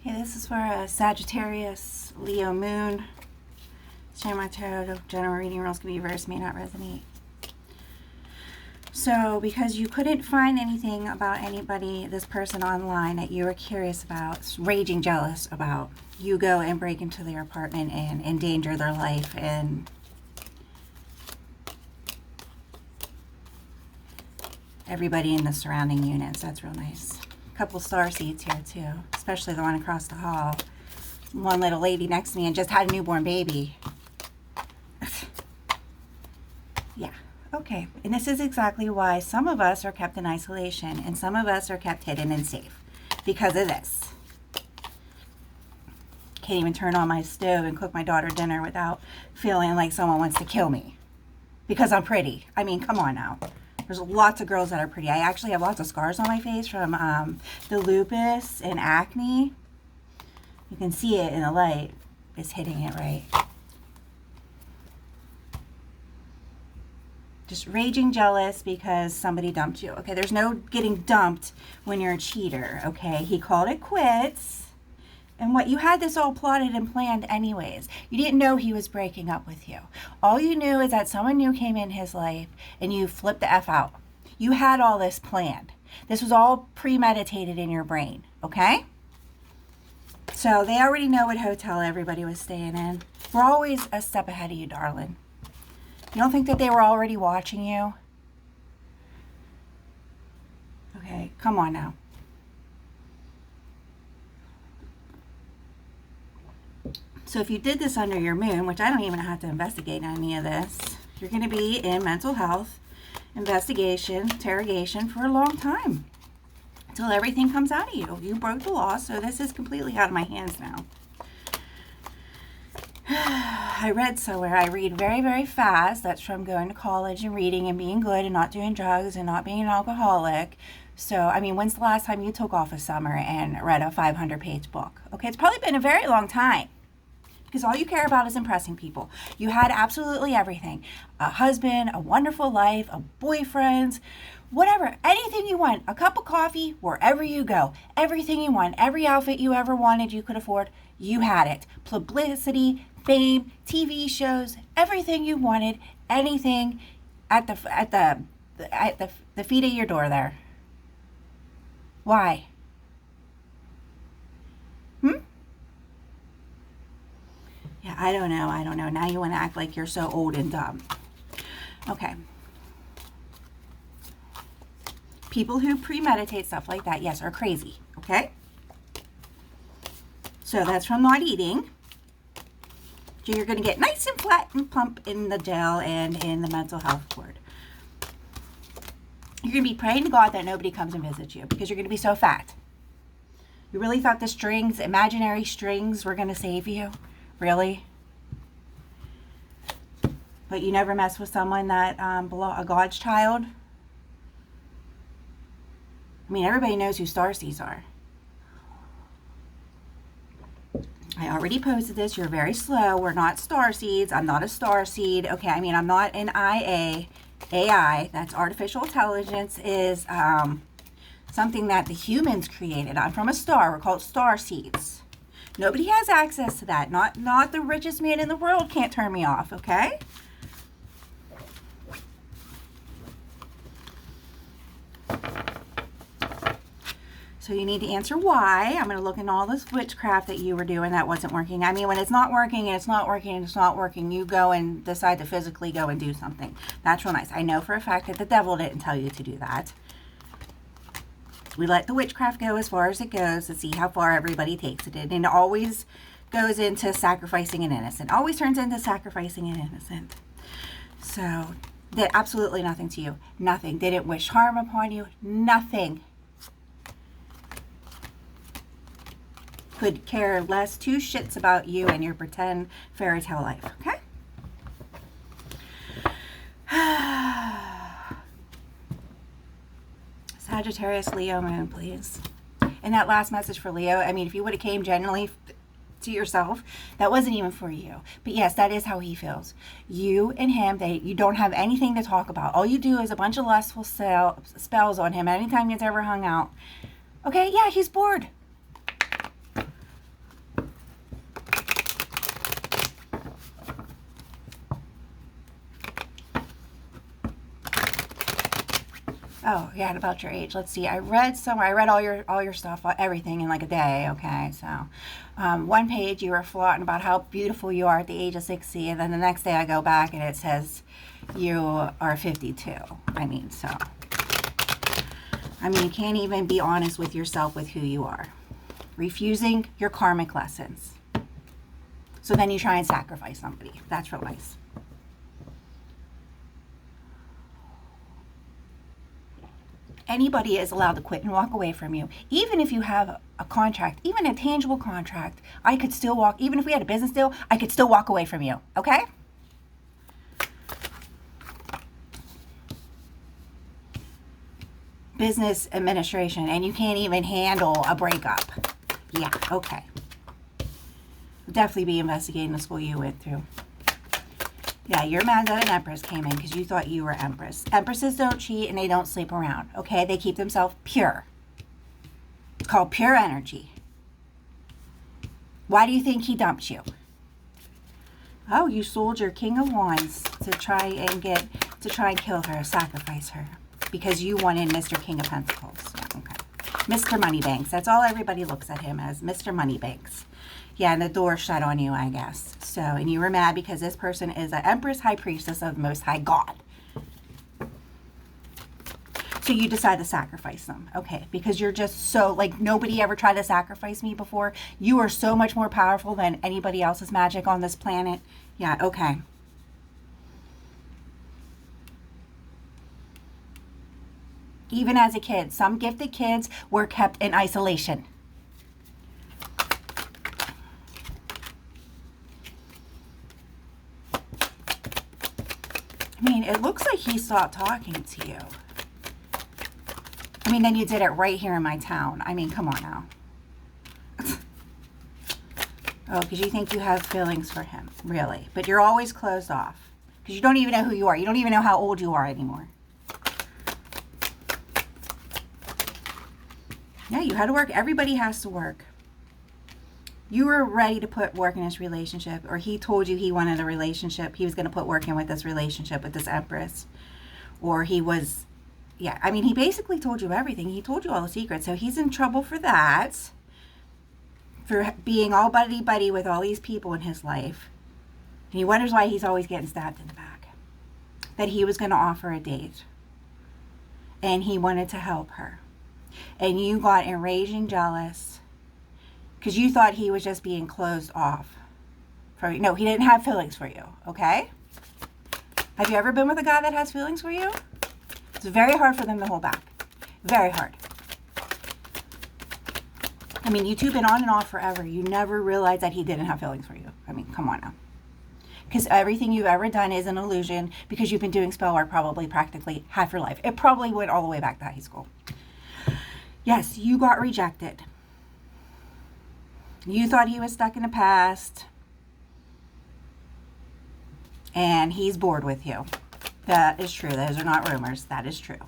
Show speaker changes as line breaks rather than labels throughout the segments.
Okay, this is for a Sagittarius Leo Moon. Shamrock Tarot, general reading rules can be reversed, may not resonate. So, because you couldn't find anything about anybody, this person online that you were curious about, raging jealous about, you go and break into their apartment and endanger their life and everybody in the surrounding units. That's real nice. A couple star seeds here too, especially the one across the hall. One little lady next to me and just had a newborn baby. Yeah, okay. And this is exactly why some of us are kept in isolation and some of us are kept hidden and safe because of this. Can't even turn on my stove and cook my daughter dinner without feeling like someone wants to kill me because I'm pretty. I mean, come on now. There's lots of girls that are pretty. I actually have lots of scars on my face from the lupus and acne. You can see it in the light. It's hitting it right. Just raging jealous because somebody dumped you. Okay, there's no getting dumped when you're a cheater. Okay, he called it quits. And what you had this all plotted and planned anyways. You didn't know he was breaking up with you. All you knew is that someone new came in his life and you flipped the F out. You had all this planned. This was all premeditated in your brain, okay? So they already know what hotel everybody was staying in. We're always a step ahead of you, darling. You don't think that they were already watching you? Okay, come on now. So if you did this under your moon, which I don't even have to investigate any of this, you're going to be in mental health, investigation, interrogation for a long time. Until everything comes out of you. You broke the law, so this is completely out of my hands now. I read somewhere, I read very, very fast. That's from going to college and reading and being good and not doing drugs and not being an alcoholic. So, I mean, when's the last time you took off a summer and read a 500-page book? Okay, it's probably been a very long time. Because all you care about is impressing people. You had absolutely everything. A husband, a wonderful life, a boyfriend, whatever, anything you want. A cup of coffee, wherever you go. Everything you want, every outfit you ever wanted, you could afford, you had it. Publicity, fame, TV shows, everything you wanted, anything at the feet of your door there. Why? Yeah, I don't know. Now you want to act like you're so old and dumb. Okay. People who premeditate stuff like that, yes, are crazy. Okay? So that's from not eating. So you're going to get nice and flat and plump in the jail and in the mental health ward. You're going to be praying to God that nobody comes and visits you because you're going to be so fat. You really thought the strings, imaginary strings, were going to save you? Really? But you never mess with someone that a God's child? I mean, everybody knows who starseeds are. I already posted this. You're very slow. We're not starseeds. I'm not a starseed. Okay, I mean, I'm not an IA. AI, that's artificial intelligence, is something that the humans created. I'm from a star. We're called starseeds. Nobody has access to that. Not the richest man in the world can't turn me off, okay? So you need to answer why. I'm going to look in all this witchcraft that you were doing that wasn't working. I mean, when it's not working and it's not working and it's not working, you go and decide to physically go and do something. That's real nice. I know for a fact that the devil didn't tell you to do that. We let the witchcraft go as far as it goes to see how far everybody takes it. And it always goes into sacrificing an innocent. Always turns into sacrificing an innocent. So, did absolutely nothing to you. Nothing. Didn't wish harm upon you. Nothing. Could care less two shits about you and your pretend fairy tale life. Okay? Sagittarius Leo Moon, please. And that last message for Leo, I mean, if you would have came genuinely to yourself, that wasn't even for you. But yes, that is how he feels. You and him, you don't have anything to talk about. All you do is a bunch of lustful spells on him anytime he's ever hung out. Okay, yeah, he's bored. Oh, yeah, about your age. Let's see. I read somewhere. I read all your stuff, everything in like a day. Okay, so one page you were flaunting about how beautiful you are at the age of 60, and then the next day I go back and it says you are 52. You can't even be honest with yourself with who you are. Refusing your karmic lessons. So then you try and sacrifice somebody. That's real nice. Anybody is allowed to quit and walk away from you. Even if you have a contract, even a tangible contract, I could still walk, even if we had a business deal, I could still walk away from you, okay? Business administration, and you can't even handle a breakup. Yeah, okay. Definitely be investigating the school you went through. Yeah, you're mad that an Empress came in because you thought you were Empress. Empresses don't cheat and they don't sleep around, okay? They keep themselves pure. It's called pure energy. Why do you think he dumped you? Oh, you sold your King of Wands to try and kill her, sacrifice her, because you wanted Mr. King of Pentacles. Okay. Mr. Moneybanks. That's all everybody looks at him as, Mr. Moneybanks. Yeah, and the door shut on you, I guess. So, and you were mad because this person is an Empress High Priestess of the Most High God. So you decide to sacrifice them. Okay, because you're just so, like, nobody ever tried to sacrifice me before. You are so much more powerful than anybody else's magic on this planet. Yeah, okay. Even as a kid, some gifted kids were kept in isolation. It looks like he stopped talking to you. Then you did it right here in my town. Come on now. Oh, because you think you have feelings for him. Really. But you're always closed off. Because you don't even know who you are. You don't even know how old you are anymore. Yeah, you had to work. Everybody has to work. You were ready to put work in this relationship, or he told you he wanted a relationship. He was going to put work in with this relationship with this Empress. Or he was, yeah, he basically told you everything. He told you all the secrets. So he's in trouble for that, for being all buddy-buddy with all these people in his life. And he wonders why he's always getting stabbed in the back. That he was going to offer a date. And he wanted to help her. And you got enraged and jealous. Because you thought he was just being closed off. No, he didn't have feelings for you, okay? Have you ever been with a guy that has feelings for you? It's very hard for them to hold back. Very hard. You two been on and off forever. You never realized that he didn't have feelings for you. Come on now. Because everything you've ever done is an illusion, because you've been doing spell work probably practically half your life. It probably went all the way back to high school. Yes, you got rejected. You thought he was stuck in the past, and he's bored with you. That is true. Those are not rumors. That is true.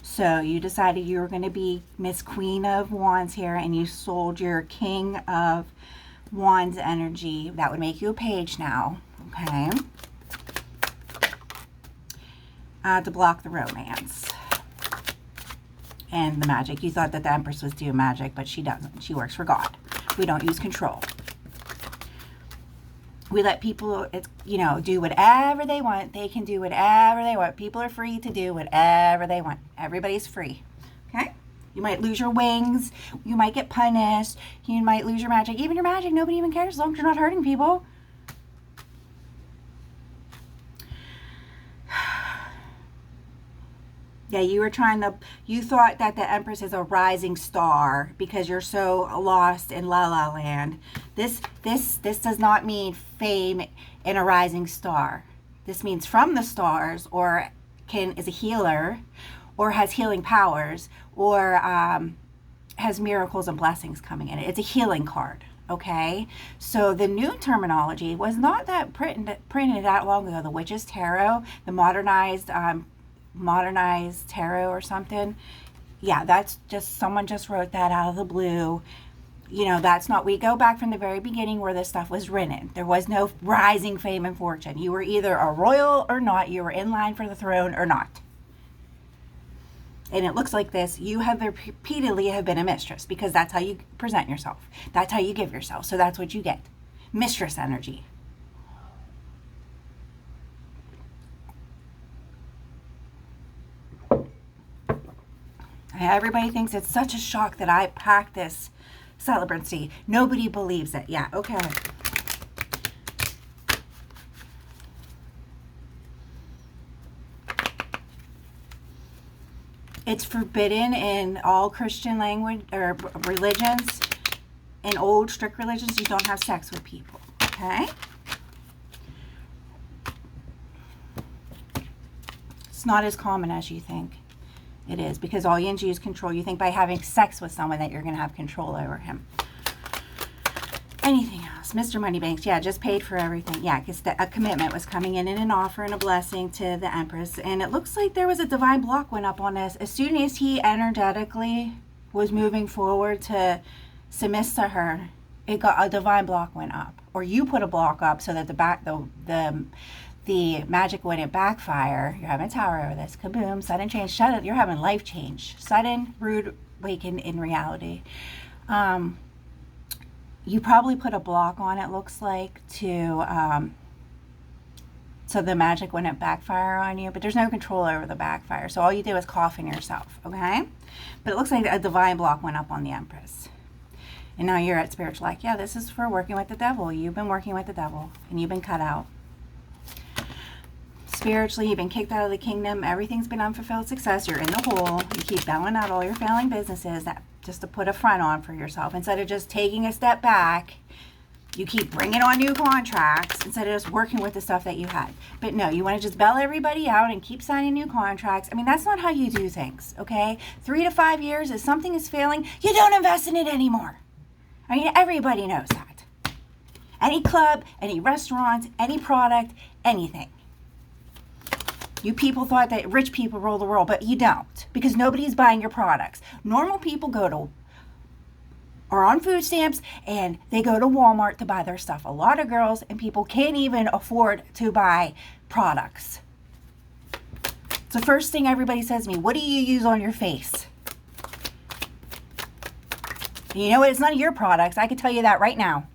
So you decided you were going to be Miss Queen of Wands here, and you sold your King of Wands energy. That would make you a page now, okay? To block the romance and the magic. You thought that the Empress was doing magic, but she doesn't. She works for God. We don't use control. We let people, do whatever they want. They can do whatever they want. People are free to do whatever they want. Everybody's free. Okay? You might lose your wings. You might get punished. You might lose your magic. Even your magic, nobody even cares as long as you're not hurting people. Yeah, you thought that the Empress is a rising star because you're so lost in La La Land. This does not mean fame in a rising star. This means from the stars, or is a healer, or has healing powers, or has miracles and blessings coming in it. It's a healing card, okay? So the new terminology was not that printed that long ago. The Witch's Tarot, the modernized tarot or something. Yeah, that's just, someone just wrote that out of the blue. That's not, we go back from the very beginning where this stuff was written. There was no rising fame and fortune. You were either a royal or not. You were in line for the throne or not. and it looks like this, you have repeatedly have been a mistress, because that's how you present yourself. That's how you give yourself. So that's what you get. Mistress energy. Everybody thinks it's such a shock that I practice celebrancy. Nobody believes it. Yeah, okay. It's forbidden in all Christian language or religions. In old strict religions, you don't have sex with people. Okay? It's not as common as you think. It is, because all you do is control. You think by having sex with someone that you're going to have control over him. Anything else? Mr. Moneybanks, yeah, just paid for everything. Yeah, because a commitment was coming in and an offer and a blessing to the Empress. And it looks like there was a divine block went up on this. As soon as he energetically was moving forward to submit to her, it got a divine block went up. Or you put a block up so that the magic wouldn't backfire. You're having a tower over this. Kaboom, sudden change. You're having life change. Sudden, rude awaken in reality. You probably put a block on, it looks like, to so the magic wouldn't backfire on you, but there's no control over the backfire. So all you do is cough in yourself, okay? But it looks like a divine block went up on the Empress. And now you're at spiritual, like, yeah, this is for working with the devil. You've been working with the devil, and you've been cut out. Spiritually, you've been kicked out of the kingdom. Everything's been unfulfilled success. You're in the hole. You keep bailing out all your failing businesses just to put a front on for yourself. Instead of just taking a step back, you keep bringing on new contracts instead of just working with the stuff that you had. But no, you want to just bail everybody out and keep signing new contracts. I mean, that's not how you do things, okay? 3 to 5 years, if something is failing, you don't invest in it anymore. I mean, everybody knows that. Any club, any restaurant, any product, anything. You people thought that rich people rule the world, but you don't, because nobody's buying your products. Normal people are on food stamps and they go to Walmart to buy their stuff. A lot of girls and people can't even afford to buy products. It's the first thing everybody says to me, what do you use on your face? And you know what? It's none of your products. I can tell you that right now.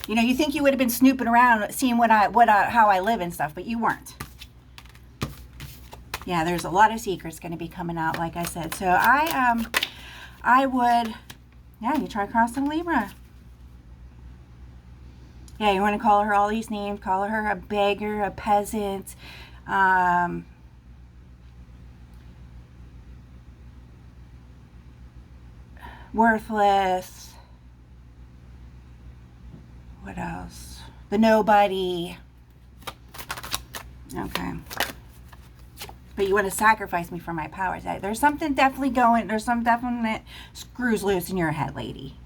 You know, you think you would have been snooping around seeing how I live and stuff, but you weren't. Yeah, there's a lot of secrets going to be coming out, like I said. So I would, yeah, you try crossing Libra. Yeah, you want to call her all these names. Call her a beggar, a peasant, worthless. What else? The nobody. Okay. But you want to sacrifice me for my powers. There's something definitely going, there's some definite screws loose in your head, lady.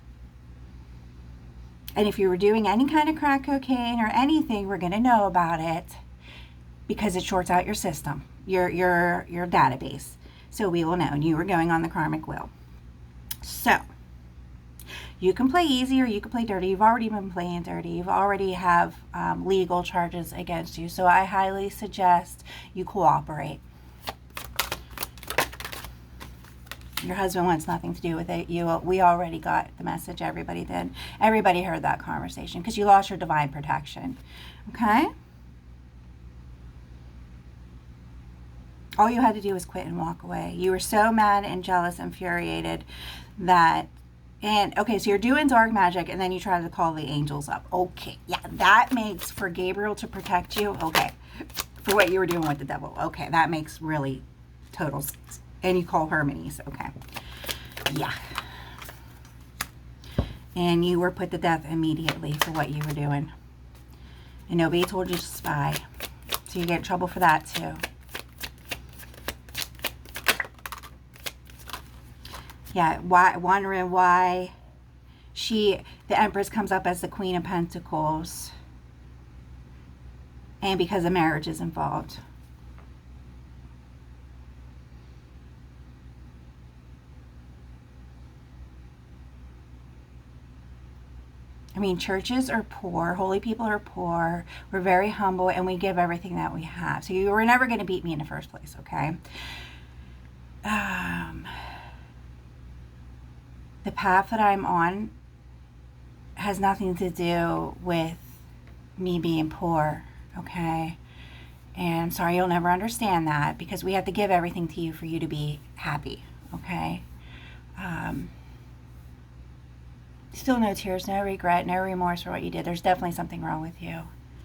And if you were doing any kind of crack cocaine or anything, we're going to know about it, because it shorts out your system, your database. So we will know. And you were going on the karmic wheel. So you can play easy or you can play dirty. You've already been playing dirty. You've already have legal charges against you. So I highly suggest you cooperate. Your husband wants nothing to do with it. We already got the message. Everybody did. Everybody heard that conversation, because you lost your divine protection. Okay? All you had to do was quit and walk away. You were so mad and jealous, infuriated that, okay, so you're doing dark magic and then you try to call the angels up. Okay, yeah, that makes for Gabriel to protect you. Okay, for what you were doing with the devil. Okay, that makes really total sense. And you call Hermes. Okay, yeah. And you were put to death immediately for what you were doing. And nobody told you to spy. So you get in trouble for that too. Yeah, wondering why the Empress comes up as the Queen of Pentacles. And because a marriage is involved. I mean, churches are poor. Holy people are poor. We're very humble, and we give everything that we have. So you were never going to beat me in the first place, okay? The path that I'm on has nothing to do with me being poor, okay? And I'm sorry you'll never understand that, because we have to give everything to you for you to be happy, okay? Still no tears, no regret, no remorse for what you did. There's definitely something wrong with you.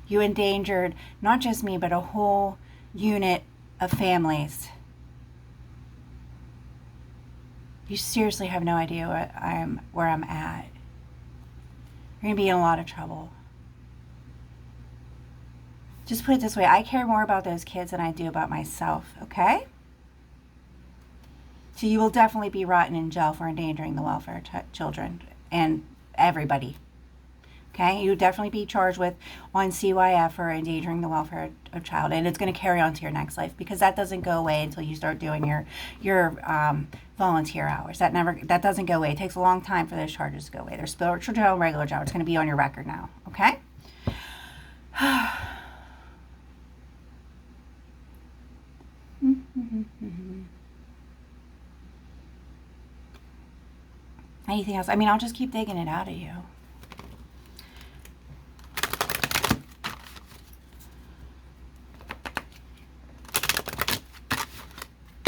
You endangered not just me, but a whole unit of families. You seriously have no idea where I'm at. You're going to be in a lot of trouble. Just put it this way, I care more about those kids than I do about myself, okay? So you will definitely be rotten in jail for endangering the welfare of children and everybody. Okay? You'll definitely be charged with on CYF for endangering the welfare of a child, and it's going to carry on to your next life, because that doesn't go away until you start doing your volunteer hours. That doesn't go away. It takes a long time for those charges to go away. There's spiritual jail and regular jail. It's going to be on your record now. Okay? Anything else? I mean, I'll just keep digging it out of you.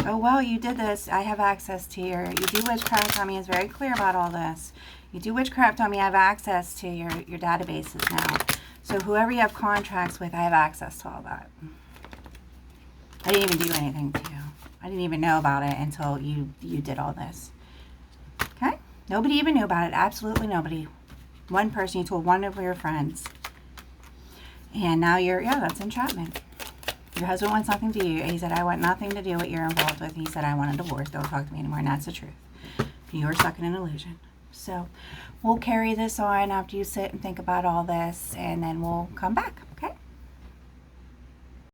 Oh, well, you did this. I have access to you do witchcraft. Tommy is very clear about all this. You do witchcraft, Tommy. I have access to your databases now. So whoever you have contracts with, I have access to all that. I didn't even do anything to you. I didn't even know about it until you did all this. Okay? Nobody even knew about it. Absolutely nobody. One person, you told one of your friends. And now that's entrapment. Your husband wants nothing to do. He said, I want nothing to do with what you're involved with. He said, I want a divorce. Don't talk to me anymore. And that's the truth. You were stuck in an illusion. So we'll carry this on after you sit and think about all this, and then we'll come back. Okay?